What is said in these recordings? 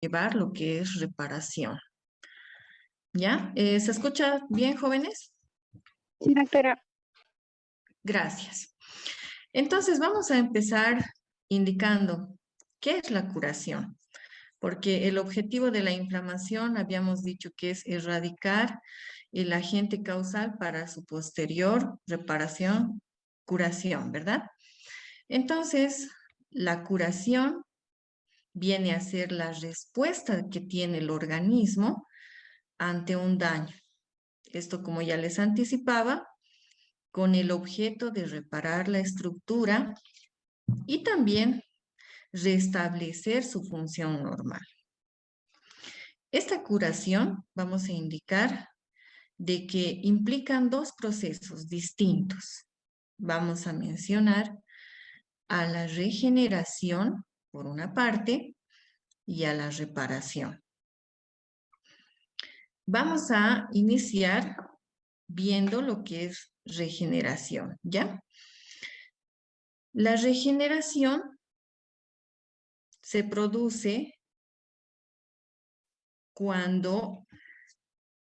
llevar lo que es reparación. ¿Ya? ¿Se escucha bien, jóvenes? Sí, doctora. Gracias. Entonces, vamos a empezar indicando qué es la curación, porque el objetivo de la inflamación habíamos dicho que es erradicar el agente causal para su posterior reparación, curación, ¿verdad? Entonces, la curación viene a ser la respuesta que tiene el organismo ante un daño. Esto, como ya les anticipaba, con el objeto de reparar la estructura y también restablecer su función normal. Esta curación vamos a indicar de que implican dos procesos distintos. Vamos a mencionar a la regeneración, por una parte, y a la reparación. Vamos a iniciar viendo lo que es regeneración, ¿ya? La regeneración se produce cuando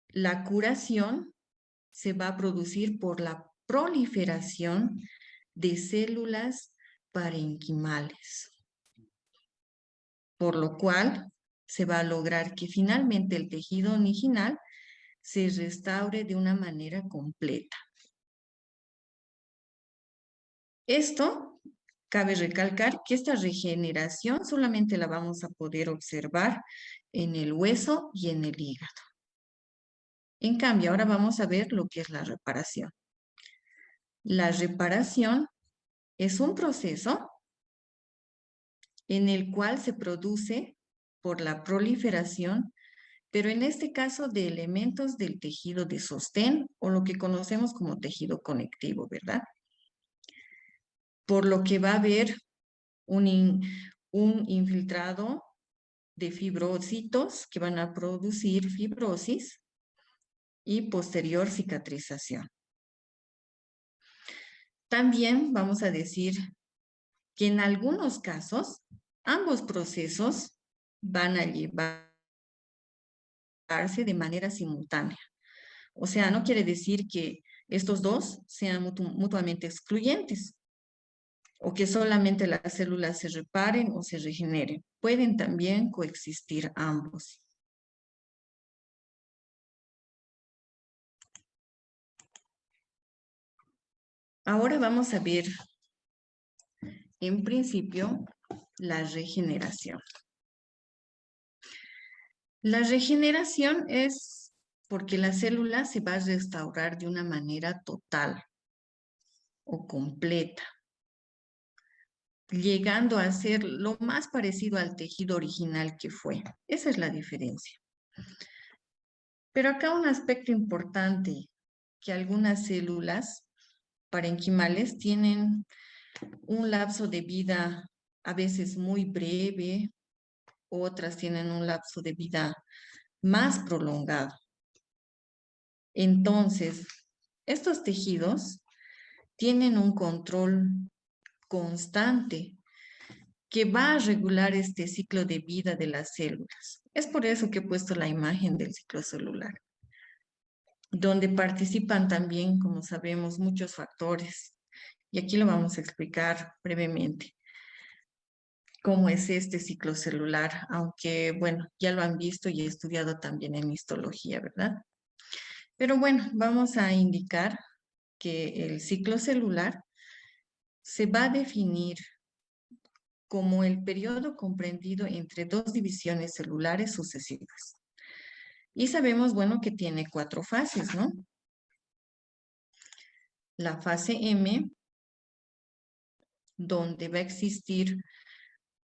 la curación se va a producir por la proliferación de células parenquimales, por lo cual se va a lograr que finalmente el tejido original se restaure de una manera completa. Esto, cabe recalcar que esta regeneración solamente la vamos a poder observar en el hueso y en el hígado. En cambio, ahora vamos a ver lo que es la reparación. La reparación es un proceso en el cual se produce por la proliferación, pero en este caso de elementos del tejido de sostén o lo que conocemos como tejido conectivo, ¿verdad? Por lo que va a haber un infiltrado de fibrocitos que van a producir fibrosis y posterior cicatrización. También vamos a decir que en algunos casos ambos procesos van a llevarse de manera simultánea. O sea, no quiere decir que estos dos sean mutuamente excluyentes o que solamente las células se reparen o se regeneren. Pueden también coexistir ambos. Ahora vamos a ver, en principio, la regeneración. La regeneración es porque la célula se va a restaurar de una manera total o completa, llegando a ser lo más parecido al tejido original que fue. Esa es la diferencia. Pero acá un aspecto importante, que algunas células parenquimales tienen un lapso de vida a veces muy breve, otras tienen un lapso de vida más prolongado. Entonces, estos tejidos tienen un control constante que va a regular este ciclo de vida de las células. Es por eso que he puesto la imagen del ciclo celular, donde participan también, como sabemos, muchos factores. Y aquí lo vamos a explicar brevemente cómo es este ciclo celular, aunque, bueno, ya lo han visto y he estudiado también en histología, ¿verdad? Pero bueno, vamos a indicar que el ciclo celular se va a definir como el periodo comprendido entre dos divisiones celulares sucesivas. Y sabemos, bueno, que tiene 4 fases, ¿no? La fase M, donde va a existir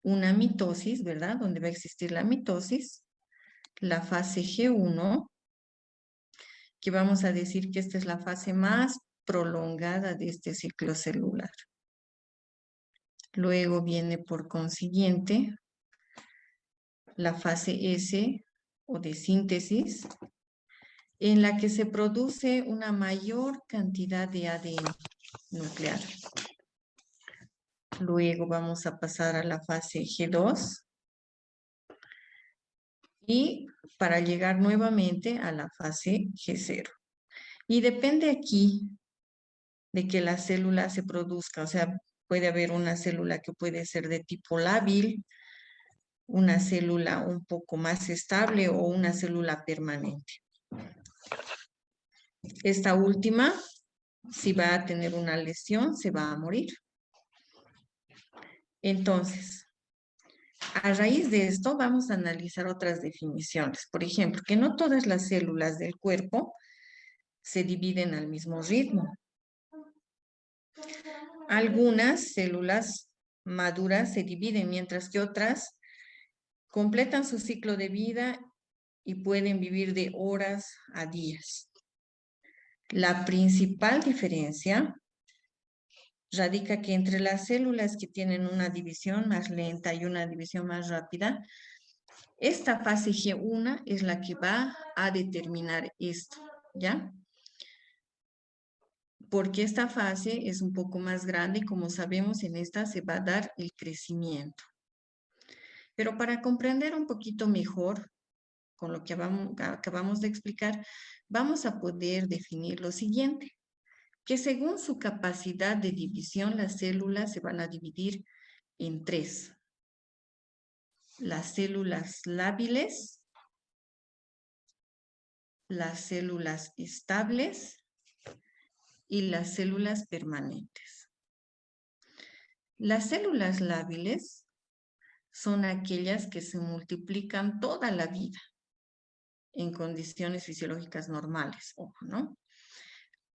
una mitosis, ¿verdad? Donde va a existir la mitosis. La fase G1, que vamos a decir que esta es la fase más prolongada de este ciclo celular. Luego viene por consiguiente la fase S o de síntesis, en la que se produce una mayor cantidad de ADN nuclear. Luego vamos a pasar a la fase G2, y para llegar nuevamente a la fase G0. Y depende aquí de que la célula se produzca, o sea, puede haber una célula que puede ser de tipo lábil, una célula un poco más estable o una célula permanente. Esta última, si va a tener una lesión, se va a morir. Entonces, a raíz de esto vamos a analizar otras definiciones. Por ejemplo, que no todas las células del cuerpo se dividen al mismo ritmo. Algunas células maduras se dividen, mientras que otras completan su ciclo de vida y pueden vivir de horas a días. La principal diferencia radica que entre las células que tienen una división más lenta y una división más rápida, esta fase G1 es la que va a determinar esto, ¿ya? Porque esta fase es un poco más grande y como sabemos en esta se va a dar el crecimiento. Pero para comprender un poquito mejor con lo que acabamos de explicar, vamos a poder definir lo siguiente, que según su capacidad de división, las células se van a dividir en tres. Las células lábiles, las células estables y las células permanentes. Las células lábiles son aquellas que se multiplican toda la vida en condiciones fisiológicas normales, ojo, ¿no?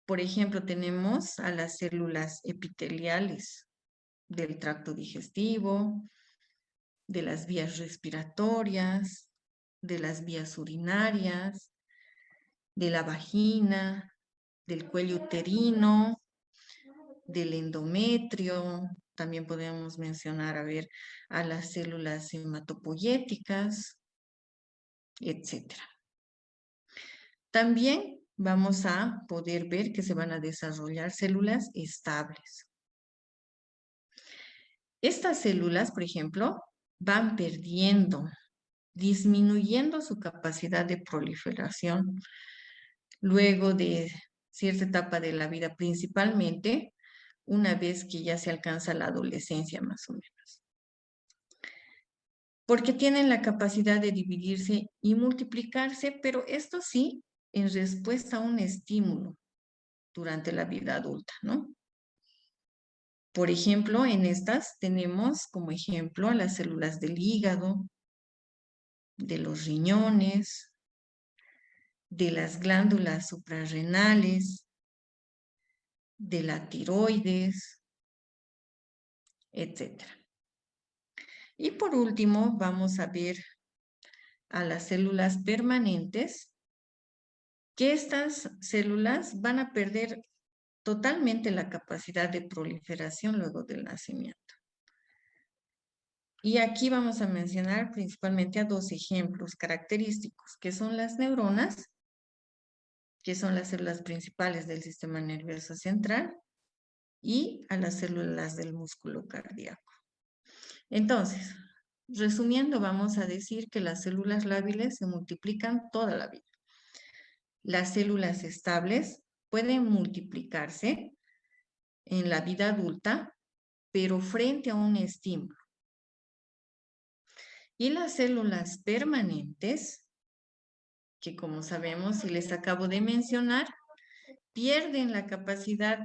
Por ejemplo, tenemos a las células epiteliales del tracto digestivo, de las vías respiratorias, de las vías urinarias, de la vagina, del cuello uterino, del endometrio. También podemos mencionar, a las células hematopoyéticas, etc. También vamos a poder ver que se van a desarrollar células estables. Estas células, por ejemplo, van perdiendo, disminuyendo su capacidad de proliferación luego de cierta etapa de la vida, principalmente una vez que ya se alcanza la adolescencia más o menos. Porque tienen la capacidad de dividirse y multiplicarse, pero esto sí, en respuesta a un estímulo durante la vida adulta, ¿no? Por ejemplo, en estas tenemos como ejemplo a las células del hígado, de los riñones, de las glándulas suprarrenales, de la tiroides, etc. Y por último, vamos a ver a las células permanentes, que estas células van a perder totalmente la capacidad de proliferación luego del nacimiento. Y aquí vamos a mencionar principalmente a dos ejemplos característicos, que son las neuronas, que son las células principales del sistema nervioso central, y a las células del músculo cardíaco. Entonces, resumiendo, vamos a decir que las células lábiles se multiplican toda la vida. Las células estables pueden multiplicarse en la vida adulta, pero frente a un estímulo. Y las células permanentes, que como sabemos y les acabo de mencionar, pierden la capacidad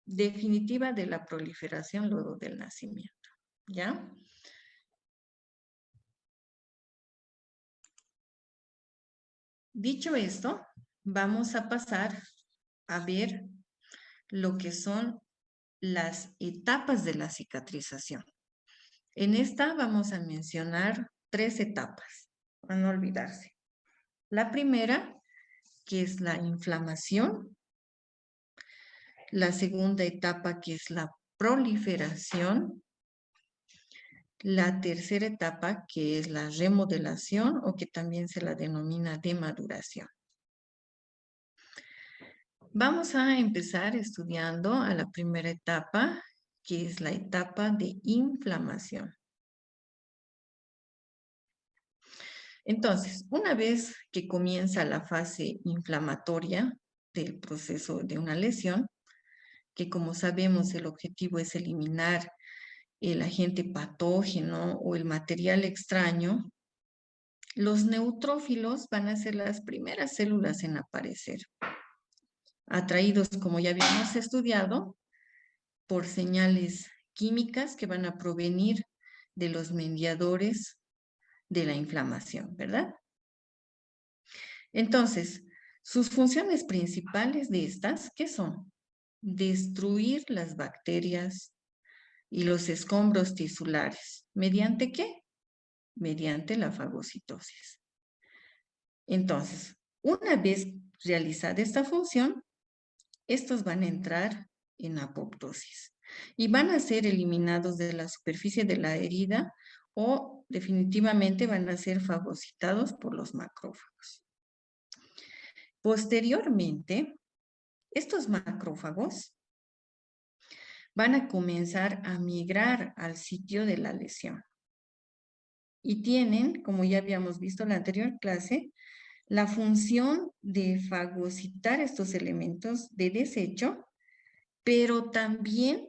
definitiva de la proliferación luego del nacimiento, ¿ya? Dicho esto, vamos a pasar a ver lo que son las etapas de la cicatrización. En esta vamos a mencionar 3 etapas, para no olvidarse. La primera, que es la inflamación. La segunda etapa, que es la proliferación. La tercera etapa, que es la remodelación o que también se la denomina demaduración. Vamos a empezar estudiando a la primera etapa, que es la etapa de inflamación. Entonces, una vez que comienza la fase inflamatoria del proceso de una lesión, que como sabemos el objetivo es eliminar el agente patógeno o el material extraño, los neutrófilos van a ser las primeras células en aparecer, atraídos, como ya habíamos estudiado, por señales químicas que van a provenir de los mediadores de la inflamación, ¿verdad? Entonces, sus funciones principales de estas, ¿qué son? Destruir las bacterias y los escombros tisulares. ¿Mediante qué? Mediante la fagocitosis. Entonces, una vez realizada esta función, estos van a entrar en apoptosis y van a ser eliminados de la superficie de la herida o definitivamente van a ser fagocitados por los macrófagos. Posteriormente, estos macrófagos van a comenzar a migrar al sitio de la lesión y tienen, como ya habíamos visto en la anterior clase, la función de fagocitar estos elementos de desecho, pero también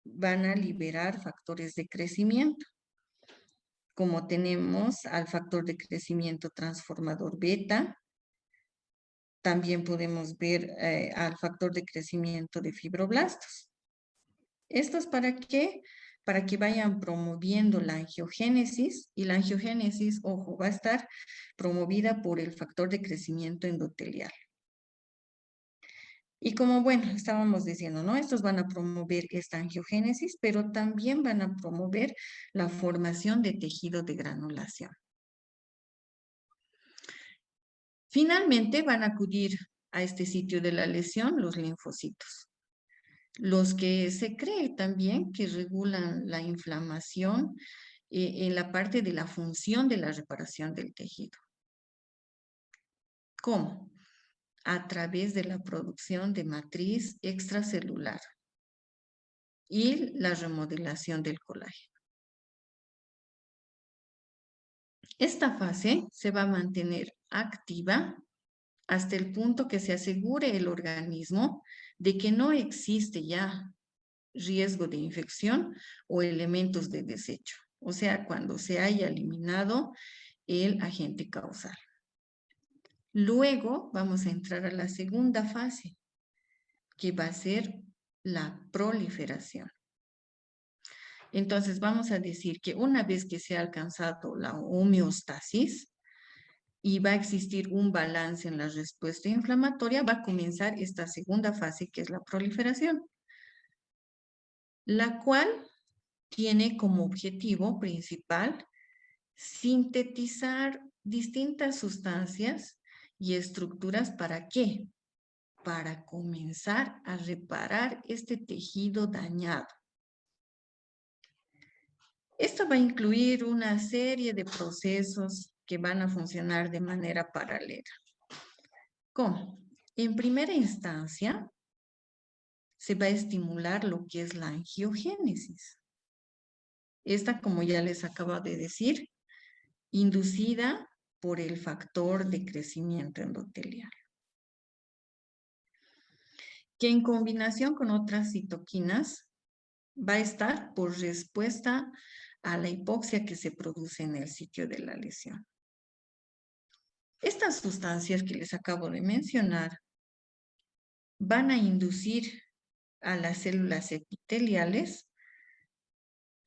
van a liberar factores de crecimiento, como tenemos al factor de crecimiento transformador beta. También podemos ver al factor de crecimiento de fibroblastos. ¿Esto es para qué? Para que vayan promoviendo la angiogénesis, y la angiogénesis, ojo, va a estar promovida por el factor de crecimiento endotelial. Y como, bueno, estábamos diciendo, ¿no? Estos van a promover esta angiogénesis, pero también van a promover la formación de tejido de granulación. Finalmente van a acudir a este sitio de la lesión los linfocitos, los que se cree también que regulan la inflamación en la parte de la función de la reparación del tejido. ¿Cómo? A través de la producción de matriz extracelular y la remodelación del colágeno. Esta fase se va a mantener activa hasta el punto que se asegure el organismo de que no existe ya riesgo de infección o elementos de desecho, o sea, cuando se haya eliminado el agente causal. Luego vamos a entrar a la segunda fase, que va a ser la proliferación. Entonces vamos a decir que una vez que se ha alcanzado la homeostasis y va a existir un balance en la respuesta inflamatoria, va a comenzar esta segunda fase que es la proliferación, la cual tiene como objetivo principal sintetizar distintas sustancias y estructuras. ¿Para qué? Para comenzar a reparar este tejido dañado. Esto va a incluir una serie de procesos que van a funcionar de manera paralela. ¿Cómo? En primera instancia, se va a estimular lo que es la angiogénesis. Esta, como ya les acabo de decir, inducida por el factor de crecimiento endotelial, que en combinación con otras citoquinas va a estar por respuesta a la hipoxia que se produce en el sitio de la lesión. Estas sustancias que les acabo de mencionar van a inducir a las células epiteliales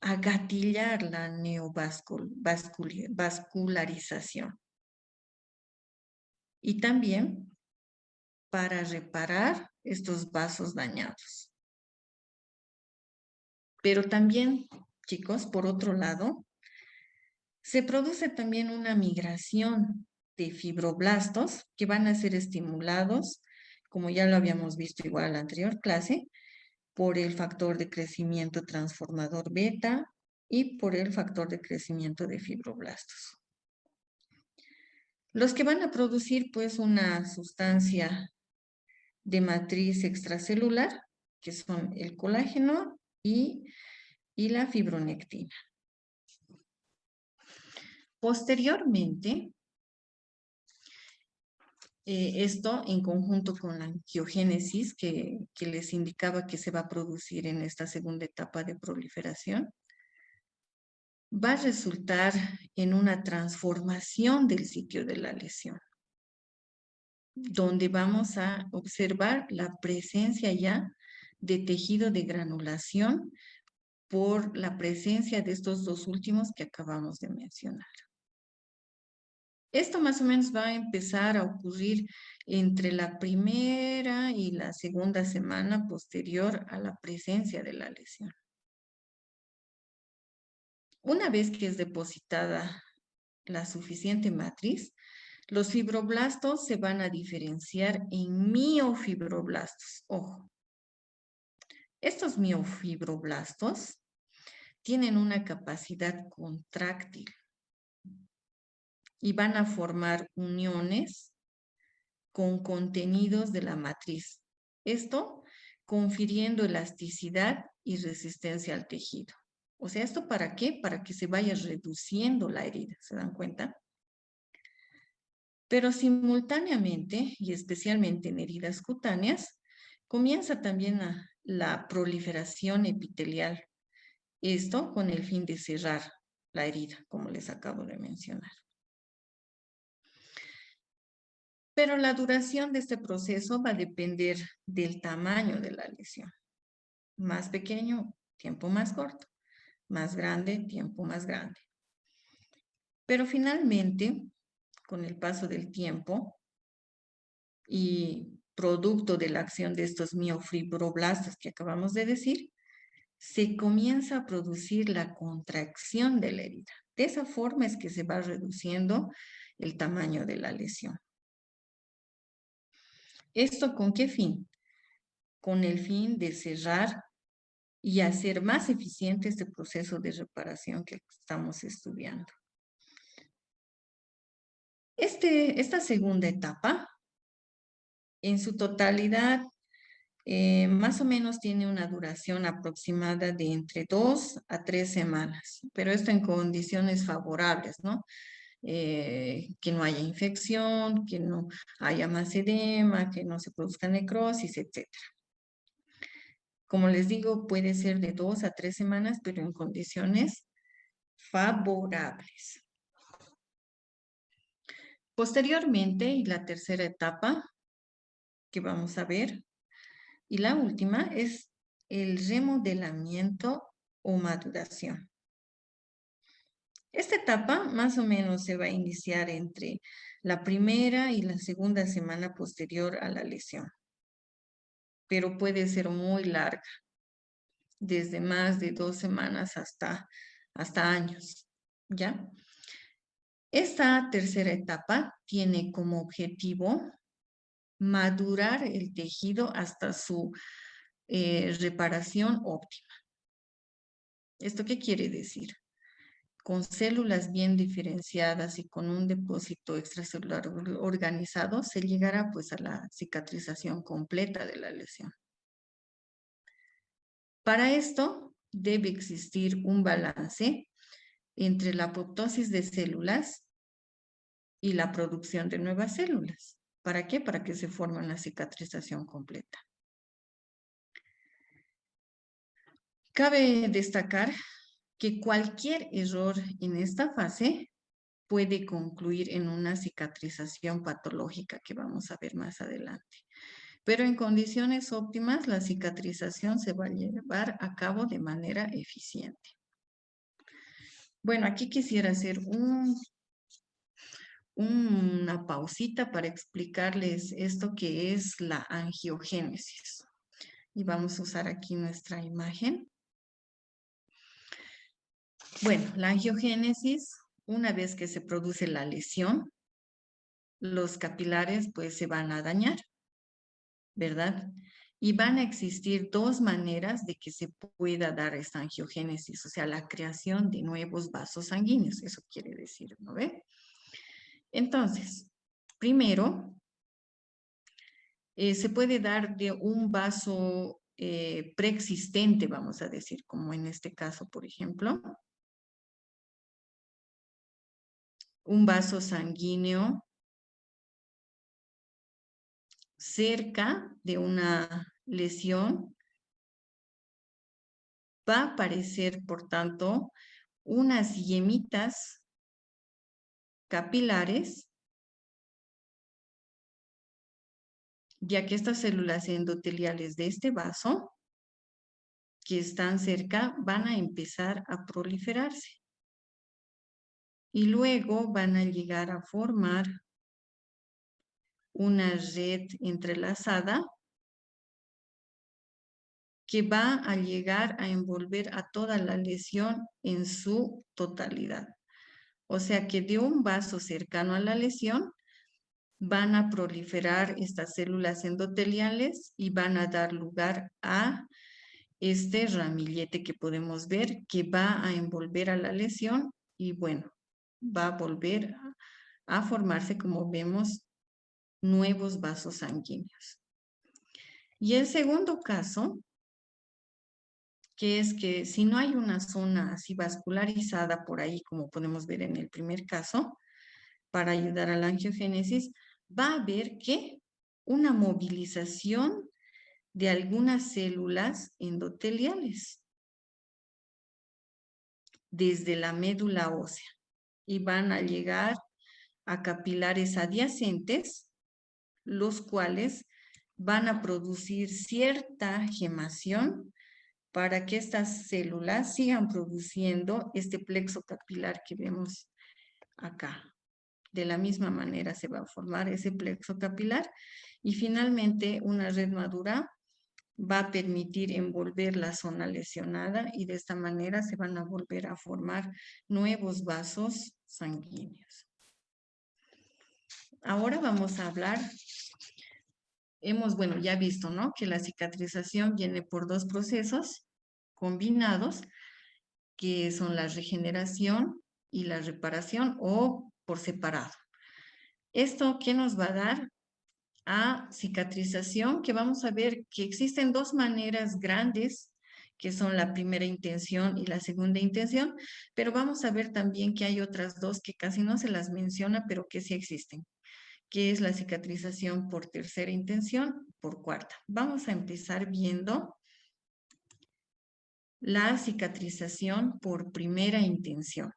a gatillar la neovascularización y también para reparar estos vasos dañados. Pero también, chicos, por otro lado, se produce también una migración de fibroblastos que van a ser estimulados, como ya lo habíamos visto igual en la anterior clase, por el factor de crecimiento transformador beta y por el factor de crecimiento de fibroblastos. Los que van a producir pues una sustancia de matriz extracelular, que son el colágeno y la fibronectina. Posteriormente, esto en conjunto con la angiogénesis que les indicaba que se va a producir en esta segunda etapa de proliferación, va a resultar en una transformación del sitio de la lesión, donde vamos a observar la presencia ya de tejido de granulación por la presencia de estos dos últimos que acabamos de mencionar. Esto más o menos va a empezar a ocurrir entre la primera y la segunda semana posterior a la presencia de la lesión. Una vez que es depositada la suficiente matriz, los fibroblastos se van a diferenciar en miofibroblastos. Ojo, estos miofibroblastos tienen una capacidad contráctil y van a formar uniones con contenidos de la matriz. Esto confiriendo elasticidad y resistencia al tejido. O sea, ¿esto para qué? Para que se vaya reduciendo la herida, ¿se dan cuenta? Pero simultáneamente, y especialmente en heridas cutáneas, comienza también la proliferación epitelial. Esto con el fin de cerrar la herida, como les acabo de mencionar. Pero la duración de este proceso va a depender del tamaño de la lesión. Más pequeño, tiempo más corto. Más grande, tiempo más grande. Pero finalmente, con el paso del tiempo y producto de la acción de estos miofibroblastos que acabamos de decir, se comienza a producir la contracción de la herida. De esa forma es que se va reduciendo el tamaño de la lesión. ¿Esto con qué fin? Con el fin de cerrar y hacer más eficiente este proceso de reparación que estamos estudiando. Esta segunda etapa, en su totalidad, más o menos tiene una duración aproximada de entre 2 a 3 semanas, pero esto en condiciones favorables, ¿no? Que no haya infección, que no haya más edema, que no se produzca necrosis, etc. Como les digo, puede ser de 2 a 3 semanas, pero en condiciones favorables. Posteriormente, y la tercera etapa que vamos a ver, y la última es el remodelamiento o maduración. Esta etapa más o menos se va a iniciar entre la primera y la segunda semana posterior a la lesión, pero puede ser muy larga, desde más de 2 semanas hasta años, ¿ya? Esta tercera etapa tiene como objetivo madurar el tejido hasta su reparación óptima. ¿Esto qué quiere decir? Con células bien diferenciadas y con un depósito extracelular organizado, se llegará pues a la cicatrización completa de la lesión. Para esto debe existir un balance entre la apoptosis de células y la producción de nuevas células. ¿Para qué? Para que se forme una cicatrización completa. Cabe destacar que cualquier error en esta fase puede concluir en una cicatrización patológica que vamos a ver más adelante. Pero en condiciones óptimas, la cicatrización se va a llevar a cabo de manera eficiente. Bueno, aquí quisiera hacer una pausita para explicarles esto que es la angiogénesis. Y vamos a usar aquí nuestra imagen. Bueno, la angiogénesis, una vez que se produce la lesión, los capilares pues se van a dañar, ¿verdad? Y van a existir dos maneras de que se pueda dar esta angiogénesis, o sea, la creación de nuevos vasos sanguíneos, eso quiere decir, ¿no ve? Entonces, primero, se puede dar de un vaso preexistente, vamos a decir, como en este caso, por ejemplo, un vaso sanguíneo cerca de una lesión, va a aparecer, por tanto, unas yemitas capilares, ya que estas células endoteliales de este vaso que están cerca van a empezar a proliferarse. Y luego van a llegar a formar una red entrelazada que va a llegar a envolver a toda la lesión en su totalidad. O sea que de un vaso cercano a la lesión van a proliferar estas células endoteliales y van a dar lugar a este ramillete que podemos ver que va a envolver a la lesión y bueno, va a volver a formarse, como vemos, nuevos vasos sanguíneos. Y el segundo caso, que es que si no hay una zona así vascularizada por ahí, como podemos ver en el primer caso, para ayudar a la angiogénesis, va a haber que una movilización de algunas células endoteliales desde la médula ósea y van a llegar a capilares adyacentes, los cuales van a producir cierta gemación para que estas células sigan produciendo este plexo capilar que vemos acá. De la misma manera se va a formar ese plexo capilar y finalmente una red madura va a permitir envolver la zona lesionada y de esta manera se van a volver a formar nuevos vasos sanguíneos. Ahora vamos a hablar, bueno, ya visto, ¿no? Que la cicatrización viene por dos procesos combinados, que son la regeneración y la reparación o por separado. ¿Esto qué nos va a dar? A cicatrización, que vamos a ver que existen dos maneras grandes, que son la primera intención y la segunda intención, pero vamos a ver también que hay otras dos que casi no se las menciona, pero que sí existen, que es la cicatrización por tercera intención, por cuarta. Vamos a empezar viendo la cicatrización por primera intención.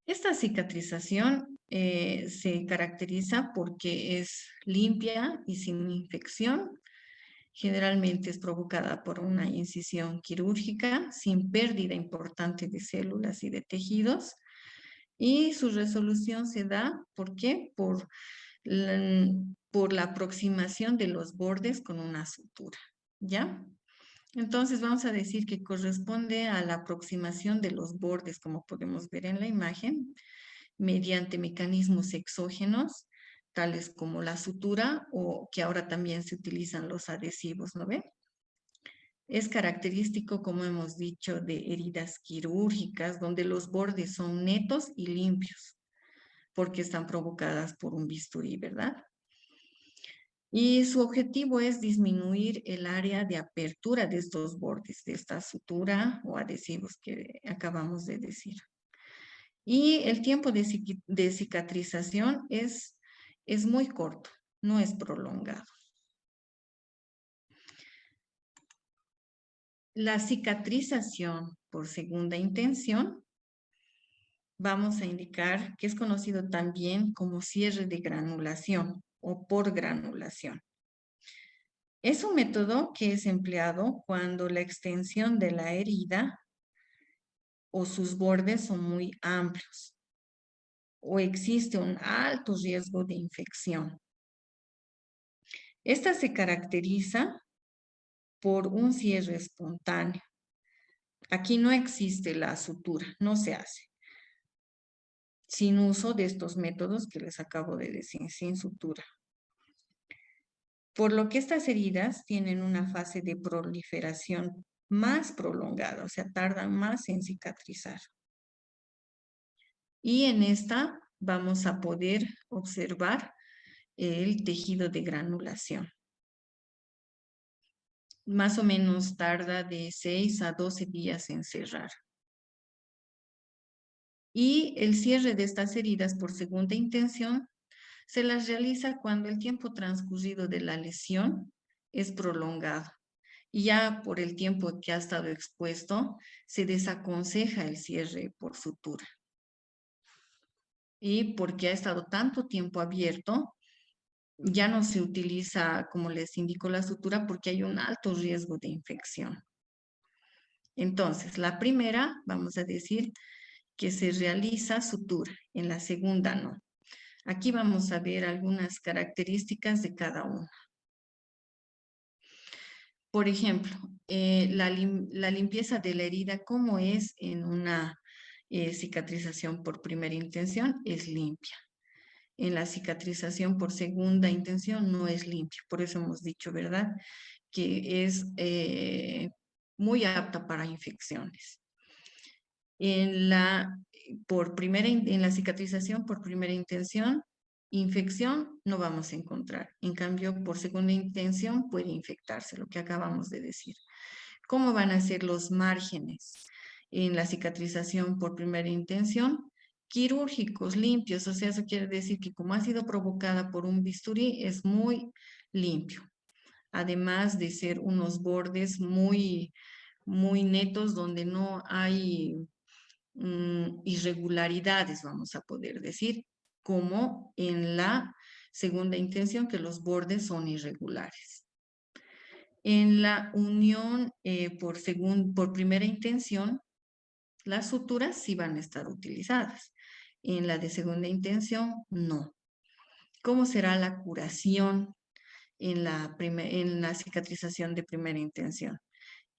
Esta cicatrización se caracteriza porque es limpia y sin infección. Generalmente es provocada por una incisión quirúrgica sin pérdida importante de células y de tejidos. Y su resolución se da, ¿por qué? Por la aproximación de los bordes con una sutura, ¿ya? Entonces vamos a decir que corresponde a la aproximación de los bordes, como podemos ver en la imagen, mediante mecanismos exógenos, tales como la sutura o que ahora también se utilizan los adhesivos, ¿no ven? Es característico, como hemos dicho, de heridas quirúrgicas, donde los bordes son netos y limpios, porque están provocadas por un bisturí, ¿verdad? Y su objetivo es disminuir el área de apertura de estos bordes, de esta sutura o adhesivos que acabamos de decir. Y el tiempo de cicatrización es muy corto, no es prolongado. La cicatrización por segunda intención, vamos a indicar que es conocido también como cierre de granulación o por granulación. Es un método que es empleado cuando la extensión de la herida o sus bordes son muy amplios o existe un alto riesgo de infección. Esta se caracteriza por un cierre espontáneo. Aquí no existe la sutura, no se hace. Sin uso de estos métodos que les acabo de decir, sin sutura. Por lo que estas heridas tienen una fase de proliferación más prolongada, o sea, tardan más en cicatrizar. Y en esta vamos a poder observar el tejido de granulación. Más o menos tarda de 6 a 12 días en cerrar. Y el cierre de estas heridas por segunda intención Se las realiza cuando el tiempo transcurrido de la lesión es prolongado y ya por el tiempo que ha estado expuesto, se desaconseja el cierre por sutura. Y porque ha estado tanto tiempo abierto, ya no se utiliza, como les indicó, la sutura porque hay un alto riesgo de infección. Entonces, la primera, vamos a decir que se realiza sutura, en la segunda no. Aquí vamos a ver algunas características de cada una. Por ejemplo, la limpieza de la herida, ¿cómo es en una cicatrización por primera intención? Es limpia. En la cicatrización por segunda intención no es limpia. Por eso hemos dicho, ¿verdad?, que es muy apta para infecciones. En la cicatrización por primera intención, infección no vamos a encontrar. En cambio, por segunda intención puede infectarse, lo que acabamos de decir. ¿Cómo van a ser los márgenes en la cicatrización por primera intención? Quirúrgicos, limpios, o sea, eso quiere decir que como ha sido provocada por un bisturí, es muy limpio. Además de ser unos bordes muy, muy netos donde no hay irregularidades, vamos a poder decir, como en la segunda intención, que los bordes son irregulares. En la unión por primera intención, las suturas sí van a estar utilizadas. En la de segunda intención, no. ¿Cómo será la curación en la cicatrización de primera intención?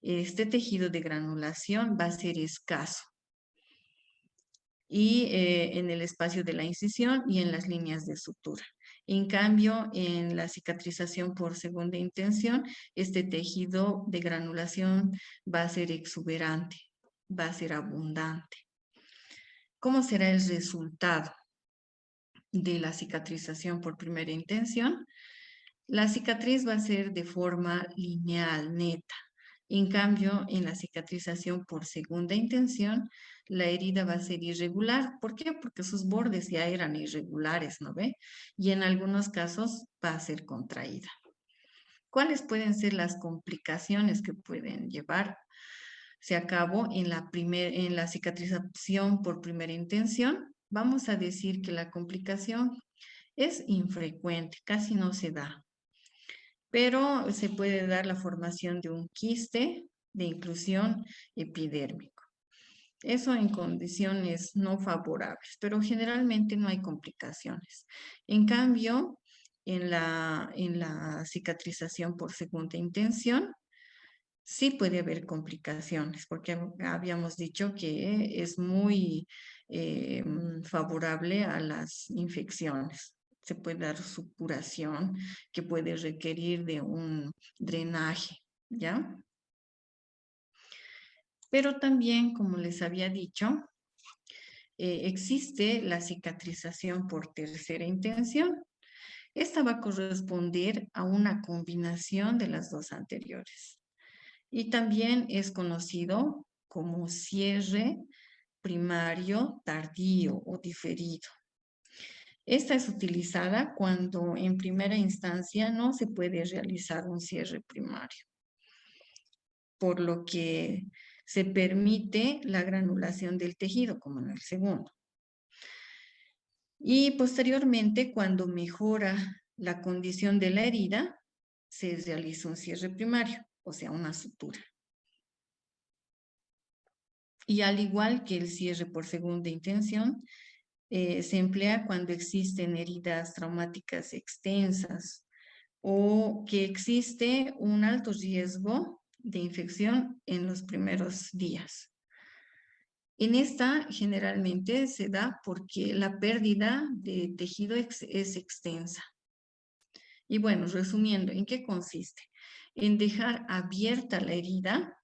Este tejido de granulación va a ser escaso y en el espacio de la incisión y en las líneas de sutura. En cambio, en la cicatrización por segunda intención, este tejido de granulación va a ser exuberante, va a ser abundante. ¿Cómo será el resultado de la cicatrización por primera intención? La cicatriz va a ser de forma lineal, neta. En cambio, en la cicatrización por segunda intención, la herida va a ser irregular. ¿Por qué? Porque sus bordes ya eran irregulares, ¿no ve? Y en algunos casos va a ser contraída. ¿Cuáles pueden ser las complicaciones que pueden llevarse a cabo en la cicatrización por primera intención? Vamos a decir que la complicación es infrecuente, casi no se da, pero se puede dar la formación de un quiste de inclusión epidérmico. Eso en condiciones no favorables, pero generalmente no hay complicaciones. En cambio, en la cicatrización por segunda intención, sí puede haber complicaciones, porque habíamos dicho que es muy favorable a las infecciones. Se puede dar supuración que puede requerir de un drenaje, ¿ya? Pero también, como les había dicho, existe la cicatrización por tercera intención. Esta va a corresponder a una combinación de las dos anteriores. Y también es conocido como cierre primario tardío o diferido. Esta es utilizada cuando en primera instancia no se puede realizar un cierre primario, por lo que se permite la granulación del tejido, como en el segundo. Y posteriormente, cuando mejora la condición de la herida, se realiza un cierre primario, o sea, una sutura. Y al igual que el cierre por segunda intención, se emplea cuando existen heridas traumáticas extensas o que existe un alto riesgo de infección en los primeros días. En esta generalmente se da porque la pérdida de tejido es extensa. Y bueno, resumiendo, ¿en qué consiste? En dejar abierta la herida.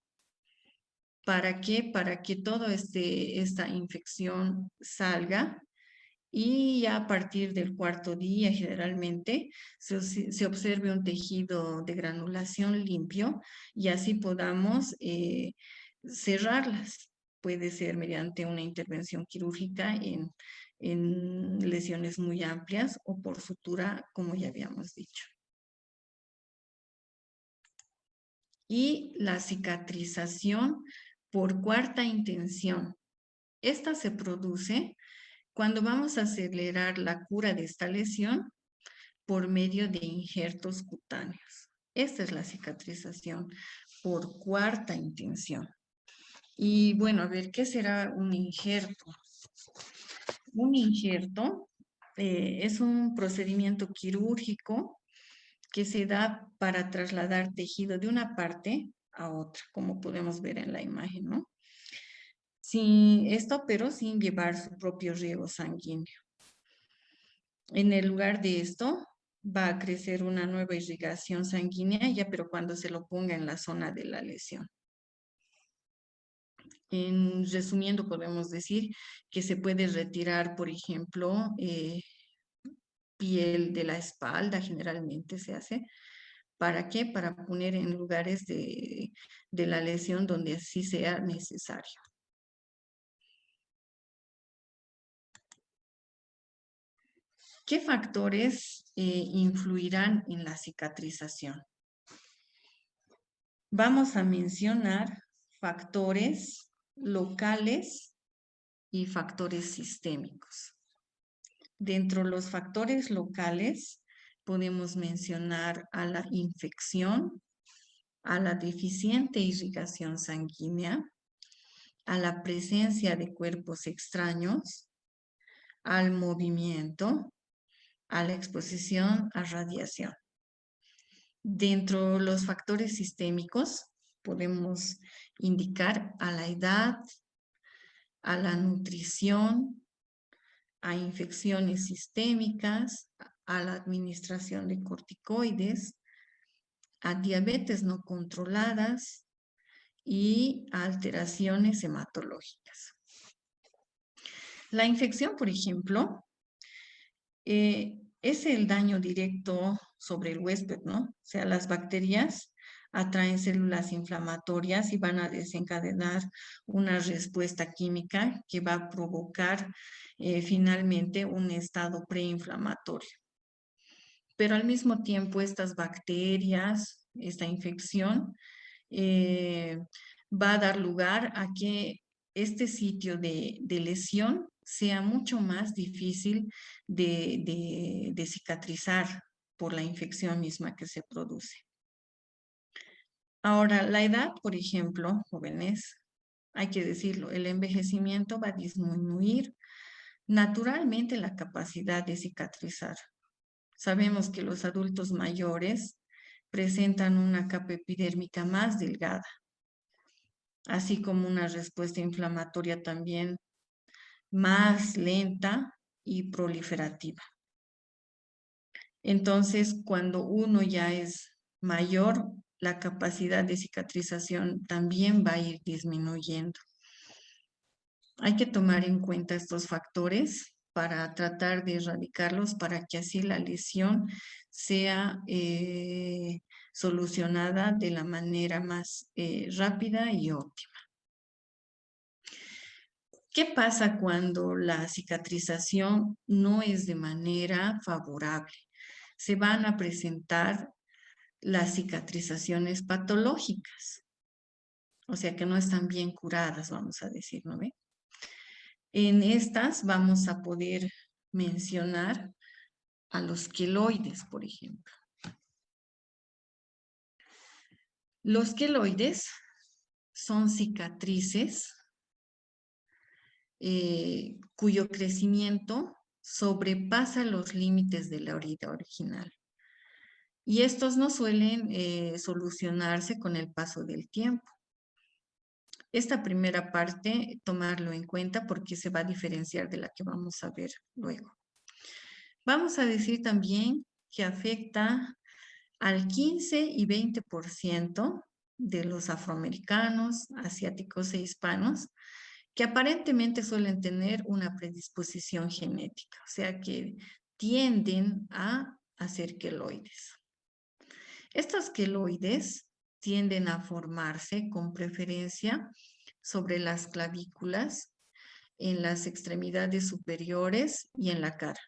¿Para qué? Para que toda esta infección salga y ya a partir del cuarto día generalmente se observe un tejido de granulación limpio y así podamos cerrarlas. Puede ser mediante una intervención quirúrgica en lesiones muy amplias o por sutura, como ya habíamos dicho. Y la cicatrización por cuarta intención. Esta se produce cuando vamos a acelerar la cura de esta lesión por medio de injertos cutáneos. Esta es la cicatrización por cuarta intención. Y bueno, a ver, ¿qué será un injerto? Un injerto es un procedimiento quirúrgico que se da para trasladar tejido de una parte a otra, como podemos ver en la imagen, ¿no? Pero sin llevar su propio riego sanguíneo. En el lugar de esto va a crecer una nueva irrigación sanguínea, ya pero cuando se lo ponga en la zona de la lesión. En resumiendo, podemos decir que se puede retirar, por ejemplo, piel de la espalda, generalmente se hace. ¿Para qué? Para poner en lugares de la lesión donde así sea necesario. ¿Qué factores influirán en la cicatrización? Vamos a mencionar factores locales y factores sistémicos. Dentro de los factores locales podemos mencionar a la infección, a la deficiente irrigación sanguínea, a la presencia de cuerpos extraños, al movimiento, a la exposición a radiación. Dentro de los factores sistémicos podemos indicar a la edad, a la nutrición, a infecciones sistémicas, a la administración de corticoides, a diabetes no controladas y a alteraciones hematológicas. La infección, por ejemplo, es el daño directo sobre el huésped, ¿no? O sea, las bacterias atraen células inflamatorias y van a desencadenar una respuesta química que va a provocar finalmente un estado preinflamatorio. Pero al mismo tiempo estas bacterias, esta infección, va a dar lugar a que este sitio de lesión sea mucho más difícil de cicatrizar por la infección misma que se produce. Ahora, la edad, por ejemplo, jóvenes, hay que decirlo, el envejecimiento va a disminuir naturalmente la capacidad de cicatrizar. Sabemos que los adultos mayores presentan una capa epidérmica más delgada, así como una respuesta inflamatoria también más lenta y proliferativa. Entonces, cuando uno ya es mayor, la capacidad de cicatrización también va a ir disminuyendo. Hay que tomar en cuenta estos factores para tratar de erradicarlos para que así la lesión sea solucionada de la manera más rápida y óptima. ¿Qué pasa cuando la cicatrización no es de manera favorable? Se van a presentar las cicatrizaciones patológicas, o sea que no están bien curadas, vamos a decir, ¿no ve? En estas vamos a poder mencionar a los queloides, por ejemplo. Los queloides son cicatrices cuyo crecimiento sobrepasa los límites de la herida original. Y estos no suelen solucionarse con el paso del tiempo. Esta primera parte, tomarlo en cuenta porque se va a diferenciar de la que vamos a ver luego. Vamos a decir también que afecta al 15 y 20% de los afroamericanos, asiáticos e hispanos, que aparentemente suelen tener una predisposición genética, o sea que tienden a hacer queloides. Estos queloides tienden a formarse con preferencia sobre las clavículas en las extremidades superiores y en la cara.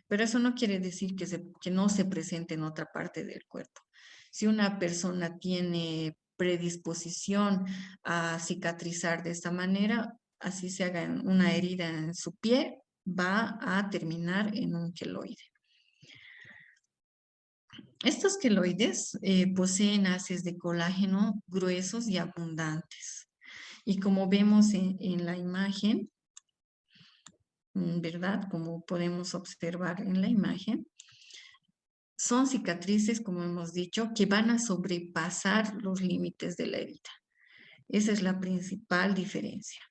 Pero eso no quiere decir que no se presente en otra parte del cuerpo. Si una persona tiene predisposición a cicatrizar de esta manera, así se haga una herida en su pie, va a terminar en un queloide. Estos queloides poseen haces de colágeno gruesos y abundantes. Y como vemos en la imagen, ¿verdad? Como podemos observar en la imagen, son cicatrices, como hemos dicho, que van a sobrepasar los límites de la herida. Esa es la principal diferencia.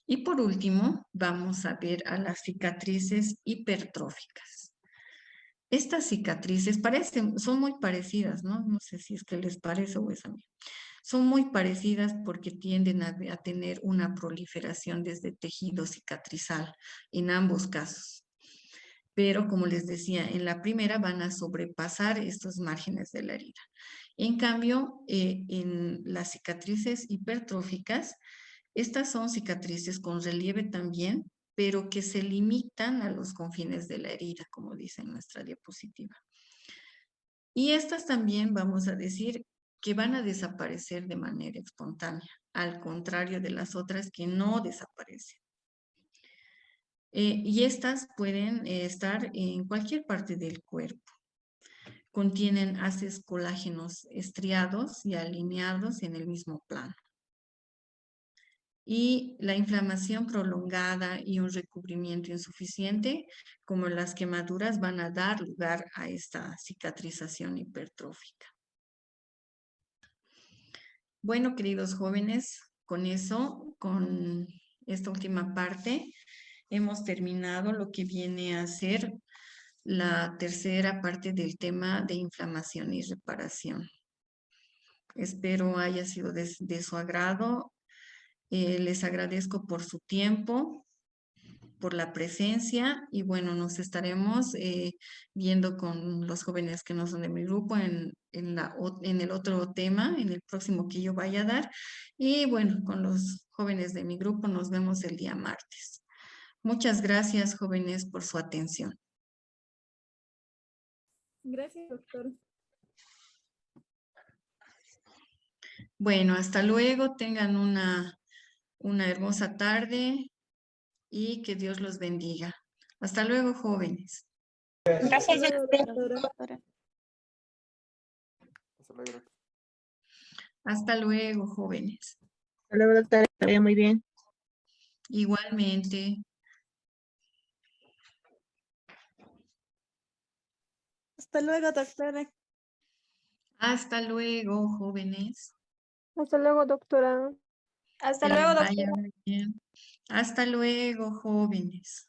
Y por último, vamos a ver a las cicatrices hipertróficas. Estas cicatrices son muy parecidas, ¿no? No sé si es que les parece o es a mí. Son muy parecidas porque tienden a tener una proliferación desde tejido cicatrizal en ambos casos. Pero como les decía, en la primera van a sobrepasar estos márgenes de la herida. En cambio, en las cicatrices hipertróficas, estas son cicatrices con relieve también, pero que se limitan a los confines de la herida, como dice en nuestra diapositiva. Y estas también vamos a decir que van a desaparecer de manera espontánea, al contrario de las otras que no desaparecen. Y estas pueden estar en cualquier parte del cuerpo. Contienen haces colágenos estriados y alineados en el mismo plano. Y la inflamación prolongada y un recubrimiento insuficiente, como las quemaduras, van a dar lugar a esta cicatrización hipertrófica. Bueno, queridos jóvenes, con eso, con esta última parte, hemos terminado lo que viene a ser la tercera parte del tema de inflamación y reparación. Espero haya sido de su agrado. Les agradezco por su tiempo, por la presencia y bueno, nos estaremos viendo con los jóvenes que no son de mi grupo en el otro tema, en el próximo que yo vaya a dar. Y bueno, con los jóvenes de mi grupo nos vemos el día martes. Muchas gracias, jóvenes, por su atención. Gracias, doctor. Bueno, hasta luego. Tengan una hermosa tarde y que Dios los bendiga. Hasta luego, jóvenes. Gracias, Hasta luego, doctora. doctora. Hasta luego, jóvenes. Hasta luego, doctora. Que vaya muy bien. Igualmente. Hasta luego, doctora. Hasta luego, jóvenes. Hasta luego, doctora. Que les vaya muy bien. Hasta luego, jóvenes.